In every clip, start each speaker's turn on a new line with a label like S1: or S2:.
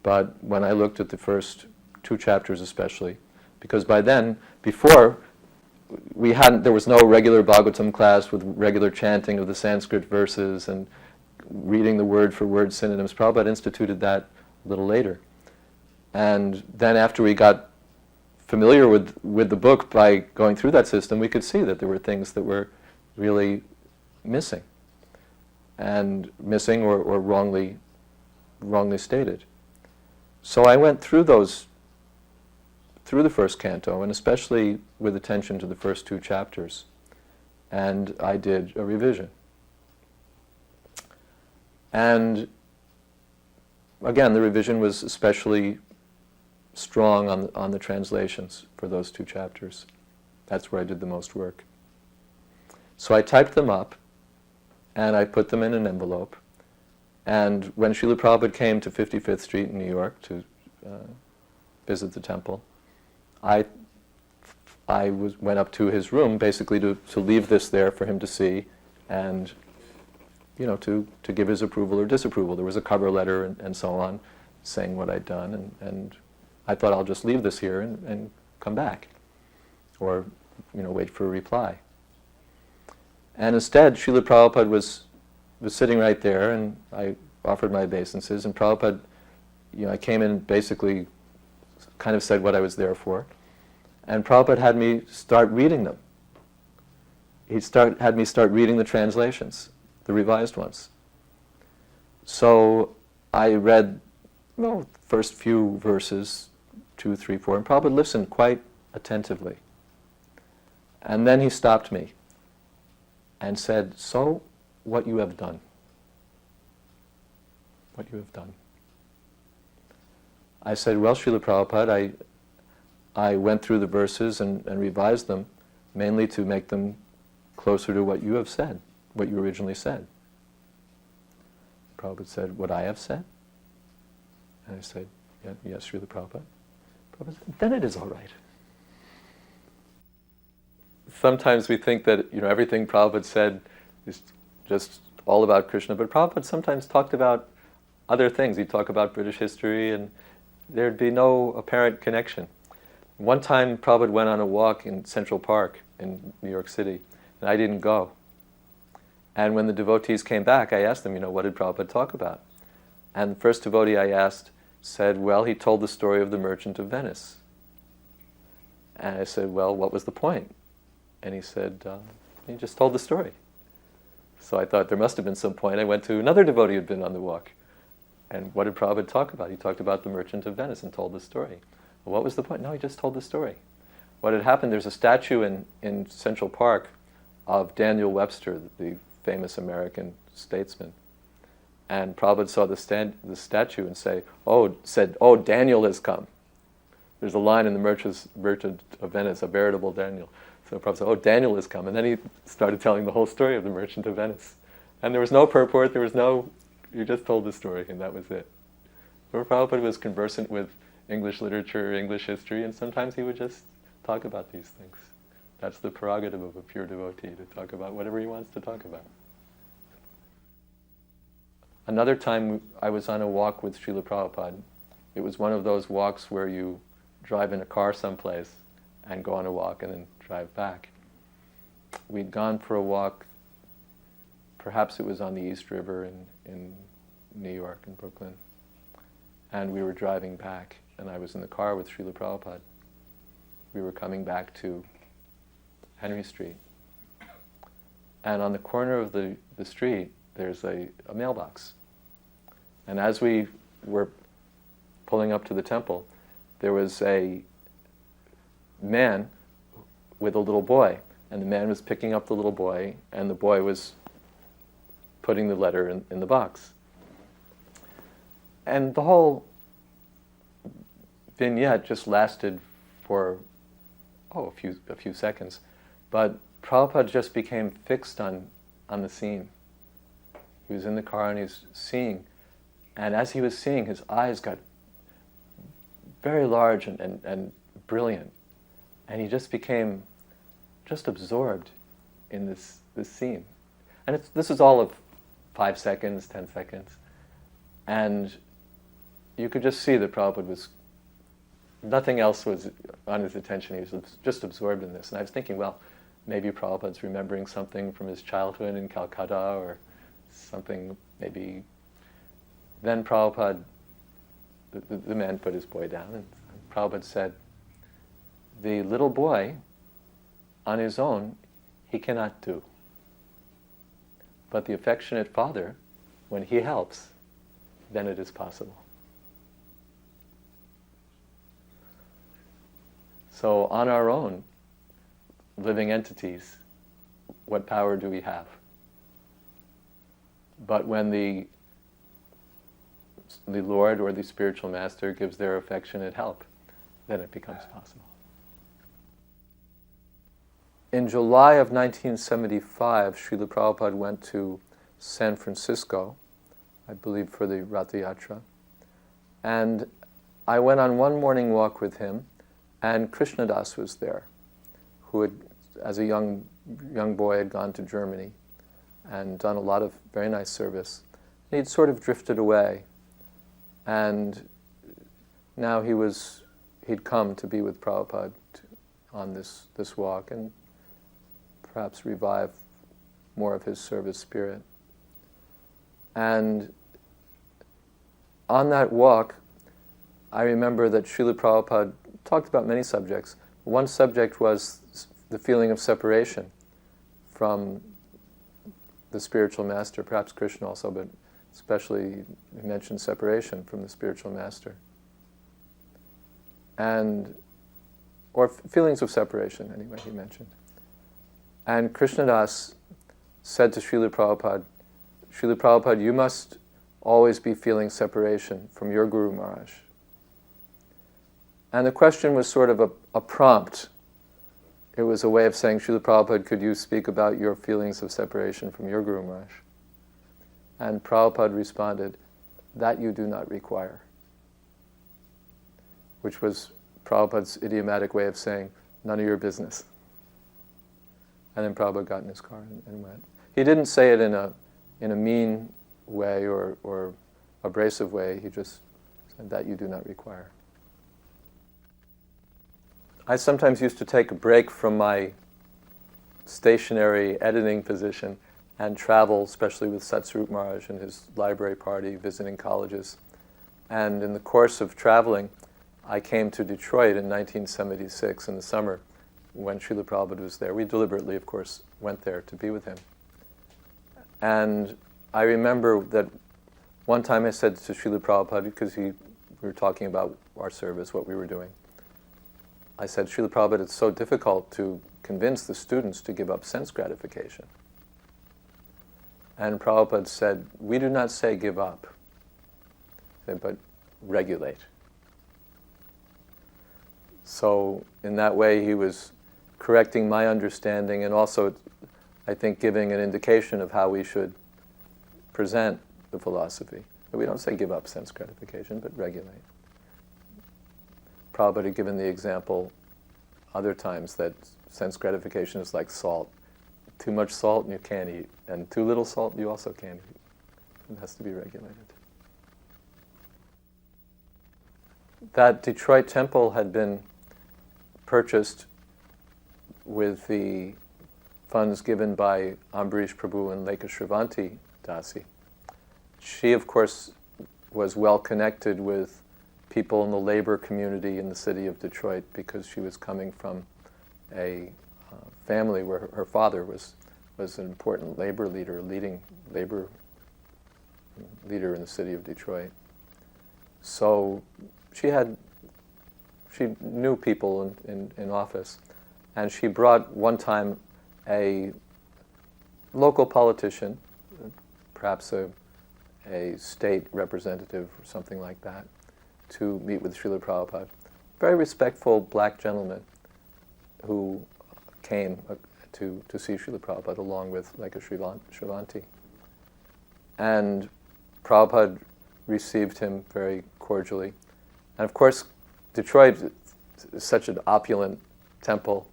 S1: but when I looked at the first 2 chapters especially, because by then, before, there was no regular Bhagavatam class with regular chanting of the Sanskrit verses and reading the word for word synonyms. Prabhupada instituted that a little later. And then after we got familiar with the book by going through that system, we could see that there were things that were really missing. And missing or wrongly stated. So I went through the first canto, and especially with attention to the first 2 chapters. And I did a revision. And again, the revision was especially strong on the translations for those 2 chapters. That's where I did the most work. So I typed them up, and I put them in an envelope. And when Srila Prabhupada came to 55th Street in New York to visit the temple, I went up to his room basically to leave this there for him to see and, to give his approval or disapproval. There was a cover letter and so on saying what I'd done, and I thought I'll just leave this here and come back or, wait for a reply. And instead, Srila Prabhupada was sitting right there, and I offered my obeisances, and Prabhupada, I came in basically kind of said what I was there for, and Prabhupada had me start reading them. He had me start reading the translations, the revised ones. So I read, first few verses, 2, 3, 4, and Prabhupada listened quite attentively. And then he stopped me and said, "So, what you have done? What you have done?" I said, "Well, Srila Prabhupada, I went through the verses and revised them, mainly to make them closer to what you have said, what you originally said." Prabhupada said, "What I have said?" And I said, "Yes, Srila Prabhupada." Prabhupada said, "Then it is all right." Sometimes we think that everything Prabhupada said is just all about Krishna, but Prabhupada sometimes talked about other things. He'd talk about British history, and there'd be no apparent connection. One time Prabhupada went on a walk in Central Park in New York City, and I didn't go. And when the devotees came back, I asked them, what did Prabhupada talk about? And the first devotee I asked said, well, he told the story of the Merchant of Venice. And I said, well, what was the point? And he said, he just told the story. So I thought there must have been some point. I went to another devotee who had been on the walk. And what did Prabhupada talk about? He talked about the Merchant of Venice and told the story. Well, what was the point? No, he just told the story. What had happened, there's a statue in Central Park of Daniel Webster, the famous American statesman. And Prabhupada saw the statue and said, "Oh, Daniel has come." There's a line in the Merchant of Venice, a veritable Daniel. So Prabhupada said, "Oh, Daniel has come." And then he started telling the whole story of the Merchant of Venice. And there was no purport, you just told the story, and that was it. So Prabhupada was conversant with English literature, English history, and sometimes he would just talk about these things. That's the prerogative of a pure devotee, to talk about whatever he wants to talk about. Another time I was on a walk with Srila Prabhupada. It was one of those walks where you drive in a car someplace and go on a walk and then drive back. We'd gone for a walk, perhaps it was on the East River in New York, in Brooklyn, and we were driving back, and I was in the car with Srila Prabhupada. We were coming back to Henry Street. And on the corner of the street, there's a mailbox. And as we were pulling up to the temple, there was a man with a little boy. And the man was picking up the little boy, and the boy was putting the letter in the box. And the whole vignette just lasted for, a few seconds. But Prabhupada just became fixed on the scene. He was in the car and he was seeing. And as he was seeing, his eyes got very large and brilliant. And he just became absorbed in this scene. And this is all of 5 seconds, 10 seconds. And you could just see that Prabhupada was, nothing else was on his attention. He was just absorbed in this. And I was thinking, well, maybe Prabhupada's remembering something from his childhood in Calcutta or something, maybe. Then Prabhupada, the man put his boy down, and Prabhupada said, the little boy, on his own, he cannot do. But the affectionate father, when he helps, then it is possible. So on our own, living entities, what power do we have? But when the Lord or the spiritual master gives their affectionate help, then it becomes possible. In July of 1975, Srila Prabhupada went to San Francisco, I believe for the Ratha Yatra, and I went on one morning walk with him, and Krishnadas was there, who had, as a young boy, had gone to Germany and done a lot of very nice service. And he'd sort of drifted away, and now he'd come to be with Prabhupada on this walk and perhaps revive more of his service spirit. And on that walk, I remember that Srila Prabhupada talked about many subjects. One subject was the feeling of separation from the spiritual master, perhaps Krishna also, but especially he mentioned separation from the spiritual master. Or feelings of separation, anyway, he mentioned. And Krishnadas said to Srila Prabhupada, you must always be feeling separation from your Guru Maharaj. And the question was sort of a prompt. It was a way of saying, Srila Prabhupada, could you speak about your feelings of separation from your Guru Maharaj? And Prabhupada responded, that you do not require. Which was Prabhupada's idiomatic way of saying, none of your business. And then Prabhupada got in his car and went. He didn't say it in a mean way or abrasive way. He just said, that you do not require. I sometimes used to take a break from my stationary editing position and travel, especially with Satsvarup Maharaj and his library party, visiting colleges. And in the course of traveling, I came to Detroit in 1976 in the summer when Srila Prabhupada was there. We deliberately, of course, went there to be with him. And I remember that one time I said to Srila Prabhupada, because we were talking about our service, what we were doing, I said, Srila Prabhupada, it's so difficult to convince the students to give up sense gratification. And Prabhupada said, we do not say give up, but regulate. So in that way he was correcting my understanding and also, I think, giving an indication of how we should present the philosophy. We don't say give up sense gratification, but regulate. Prabhupada had given the example other times that sense gratification is like salt. Too much salt and you can't eat, and too little salt you also can't eat. It has to be regulated. That Detroit temple had been purchased with the funds given by Ambarish Prabhu and Lekha Shrivanti Dasi. She, of course, was well connected with people in the labor community in the city of Detroit because she was coming from a family where her father was an important labor leader, leading labor leader in the city of Detroit. So she knew people in office, and she brought one time a local politician, perhaps a state representative or something like that, to meet with Srila Prabhupada. Very respectful black gentleman who came to see Srila Prabhupada along with Lekha Shrivanti. And Prabhupada received him very cordially. And of course, Detroit is such an opulent temple,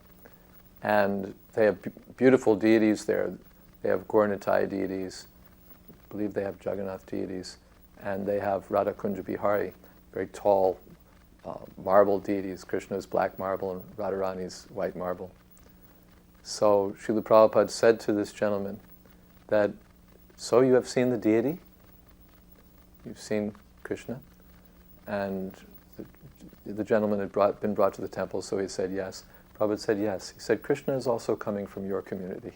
S1: and they have beautiful deities there. They have Gauranitai deities, I believe they have Jagannath deities, and they have Radha Kunja Bihari. very tall marble deities. Krishna is black marble and Radharani's white marble. So Srila Prabhupada said to this gentleman that, so you have seen the deity? You've seen Krishna? And the gentleman had been brought to the temple, so he said yes. Prabhupada said yes. He said, Krishna is also coming from your community.